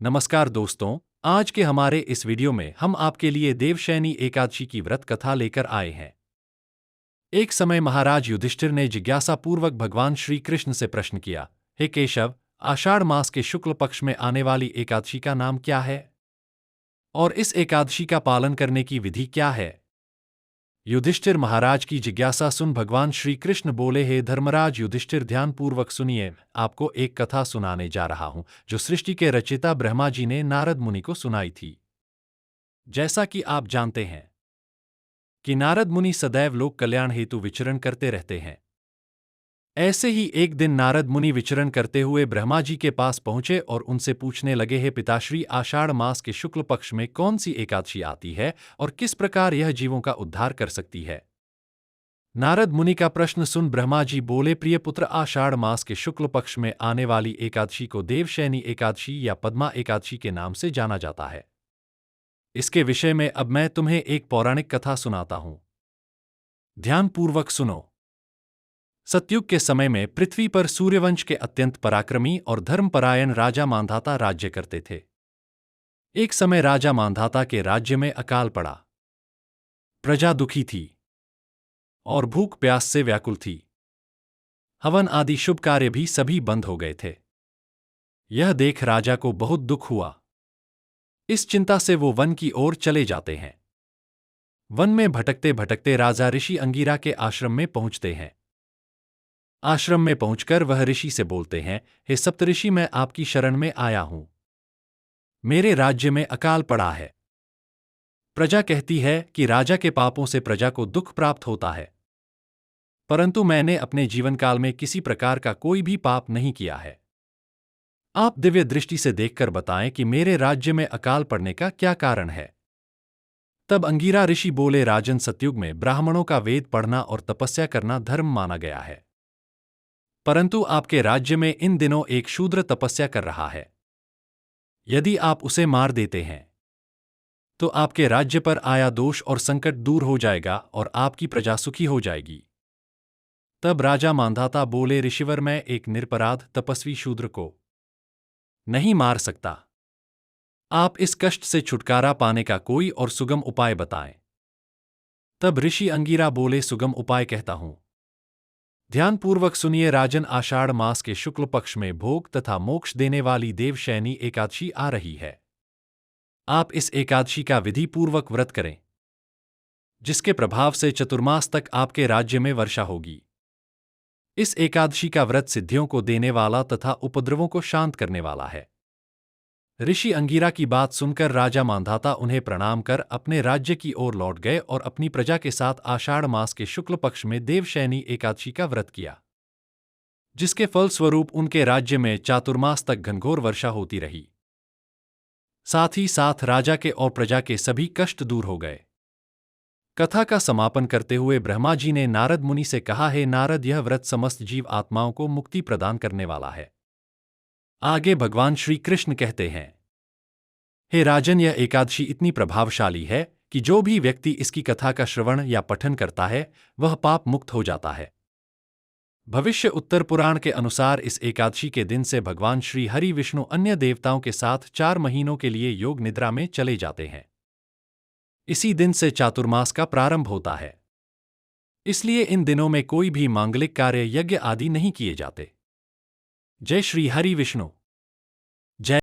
नमस्कार दोस्तों, आज के हमारे इस वीडियो में हम आपके लिए देवशयनी एकादशी की व्रत कथा लेकर आए हैं। एक समय महाराज युधिष्ठिर ने जिज्ञासापूर्वक भगवान श्री कृष्ण से प्रश्न किया, हे केशव, आषाढ़ मास के शुक्ल पक्ष में आने वाली एकादशी का नाम क्या है? और इस एकादशी का पालन करने की विधि क्या है? युधिष्ठिर महाराज की जिज्ञासा सुन भगवान श्री कृष्ण बोले, हे धर्मराज युधिष्ठिर, ध्यानपूर्वक सुनिए, आपको एक कथा सुनाने जा रहा हूं जो सृष्टि के रचयिता ब्रह्मा जी ने नारद मुनि को सुनाई थी। जैसा कि आप जानते हैं कि नारद मुनि सदैव लोक कल्याण हेतु विचरण करते रहते हैं। ऐसे ही एक दिन नारद मुनि विचरण करते हुए ब्रह्मा जी के पास पहुंचे और उनसे पूछने लगे, हे पिताश्री, आषाढ़ मास के शुक्ल पक्ष में कौन सी एकादशी आती है और किस प्रकार यह जीवों का उद्धार कर सकती है? नारद मुनि का प्रश्न सुन ब्रह्मा जी बोले, प्रिय पुत्र, आषाढ़ मास के शुक्ल पक्ष में आने वाली एकादशी को देवशयनी एकादशी या पद्मा एकादशी के नाम से जाना जाता है। इसके विषय में अब मैं तुम्हें एक पौराणिक कथा सुनाता हूं। ध्यानपूर्वक सुनो। सतयुग के समय में पृथ्वी पर सूर्यवंश के अत्यंत पराक्रमी और धर्मपरायण राजा मांधाता राज्य करते थे। एक समय राजा मांधाता के राज्य में अकाल पड़ा। प्रजा दुखी थी और भूख प्यास से व्याकुल थी। हवन आदि शुभ कार्य भी सभी बंद हो गए थे। यह देख राजा को बहुत दुख हुआ। इस चिंता से वो वन की ओर चले जाते हैं। वन में भटकते भटकते राजा ऋषि अंगिरा के आश्रम में पहुंचते हैं। आश्रम में पहुंचकर वह ऋषि से बोलते हैं, हे सप्तऋषि, मैं आपकी शरण में आया हूं। मेरे राज्य में अकाल पड़ा है। प्रजा कहती है कि राजा के पापों से प्रजा को दुख प्राप्त होता है, परंतु मैंने अपने जीवनकाल में किसी प्रकार का कोई भी पाप नहीं किया है। आप दिव्य दृष्टि से देखकर बताएं कि मेरे राज्य में अकाल पड़ने का क्या कारण है। तब अंगिरा ऋषि बोले, राजन, सतयुग में ब्राह्मणों का वेद पढ़ना और तपस्या करना धर्म माना गया है, परंतु आपके राज्य में इन दिनों एक शूद्र तपस्या कर रहा है। यदि आप उसे मार देते हैं तो आपके राज्य पर आया दोष और संकट दूर हो जाएगा और आपकी प्रजा सुखी हो जाएगी। तब राजा मांधाता बोले, ऋषिवर, मैं एक निरपराध तपस्वी शूद्र को नहीं मार सकता। आप इस कष्ट से छुटकारा पाने का कोई और सुगम उपाय बताएं। तब ऋषि अंगिरा बोले, सुगम उपाय कहता हूं। ध्यानपूर्वक सुनिए राजन, आषाढ़ मास के शुक्ल पक्ष में भोग तथा मोक्ष देने वाली देवशयनी एकादशी आ रही है। आप इस एकादशी का विधि पूर्वक व्रत करें, जिसके प्रभाव से चतुर्मास तक आपके राज्य में वर्षा होगी। इस एकादशी का व्रत सिद्धियों को देने वाला तथा उपद्रवों को शांत करने वाला है। ऋषि अंगिरा की बात सुनकर राजा मांधाता उन्हें प्रणाम कर अपने राज्य की ओर लौट गए और अपनी प्रजा के साथ आषाढ़ मास के शुक्ल पक्ष में देवशयनी एकादशी का व्रत किया, जिसके फलस्वरूप उनके राज्य में चातुर्मास तक घनघोर वर्षा होती रही। साथ ही साथ राजा के और प्रजा के सभी कष्ट दूर हो गए। कथा का समापन करते हुए ब्रह्मा जी ने नारद मुनि से कहा, हे नारद, यह व्रत समस्त जीव आत्माओं को मुक्ति प्रदान करने वाला है। आगे भगवान श्री कृष्ण कहते हैं, हे राजन, यह एकादशी इतनी प्रभावशाली है कि जो भी व्यक्ति इसकी कथा का श्रवण या पठन करता है वह पाप मुक्त हो जाता है। भविष्य उत्तर पुराण के अनुसार इस एकादशी के दिन से भगवान श्री हरि विष्णु अन्य देवताओं के साथ 4 महीनों के लिए योग निद्रा में चले जाते हैं। इसी दिन से चातुर्मास का प्रारंभ होता है। इसलिए इन दिनों में कोई भी मांगलिक कार्य, यज्ञ आदि नहीं किए जाते। जय श्री हरि विष्णु।